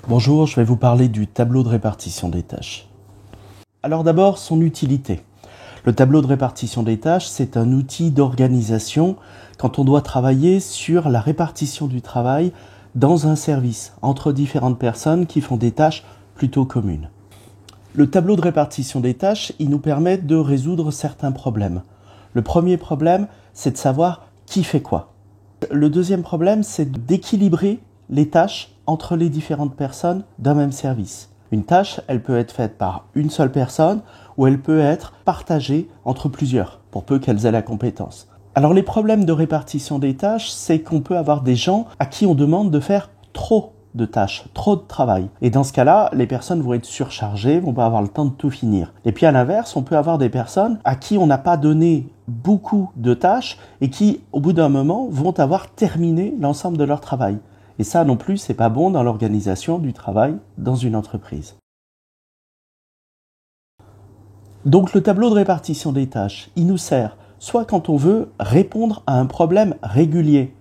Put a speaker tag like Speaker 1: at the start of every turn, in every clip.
Speaker 1: Bonjour, je vais vous parler du tableau de répartition des tâches. Alors d'abord, son utilité. Le tableau de répartition des tâches, c'est un outil d'organisation quand on doit travailler sur la répartition du travail dans un service, entre différentes personnes qui font des tâches plutôt communes. Le tableau de répartition des tâches, il nous permet de résoudre certains problèmes. Le premier problème, c'est de savoir qui fait quoi. Le deuxième problème, c'est d'équilibrer les tâches entre les différentes personnes d'un même service. Une tâche, elle peut être faite par une seule personne ou elle peut être partagée entre plusieurs, pour peu qu'elles aient la compétence. Alors les problèmes de répartition des tâches, c'est qu'on peut avoir des gens à qui on demande de faire trop de tâches, trop de travail. Et dans ce cas-là, les personnes vont être surchargées, vont pas avoir le temps de tout finir. Et puis à l'inverse, on peut avoir des personnes à qui on n'a pas donné beaucoup de tâches et qui, au bout d'un moment, vont avoir terminé l'ensemble de leur travail. Et ça non plus, c'est pas bon dans l'organisation du travail dans une entreprise. Donc le tableau de répartition des tâches, il nous sert soit quand on veut répondre à un problème régulier.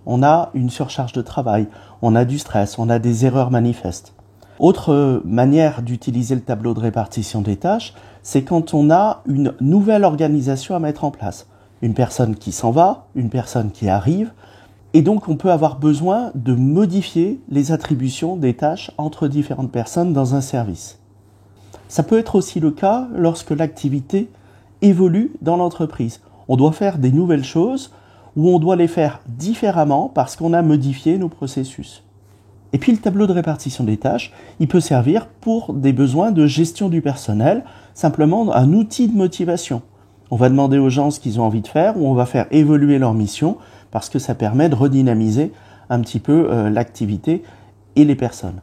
Speaker 1: On a une surcharge de travail, on a du stress, on a des erreurs manifestes. Autre manière d'utiliser le tableau de répartition des tâches, c'est quand on a une nouvelle organisation à mettre en place. Une personne qui s'en va, une personne qui arrive, et donc on peut avoir besoin de modifier les attributions des tâches entre différentes personnes dans un service. Ça peut être aussi le cas lorsque l'activité évolue dans l'entreprise. On doit faire des nouvelles choses ou on doit les faire différemment parce qu'on a modifié nos processus. Et puis le tableau de répartition des tâches, il peut servir pour des besoins de gestion du personnel, simplement un outil de motivation. On va demander aux gens ce qu'ils ont envie de faire ou on va faire évoluer leur mission parce que ça permet de redynamiser un petit peu l'activité et les personnes.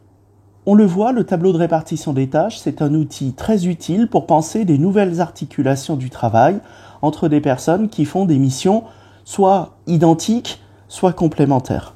Speaker 1: On le voit, le tableau de répartition des tâches, c'est un outil très utile pour penser des nouvelles articulations du travail entre des personnes qui font des missions soit identiques, soit complémentaires.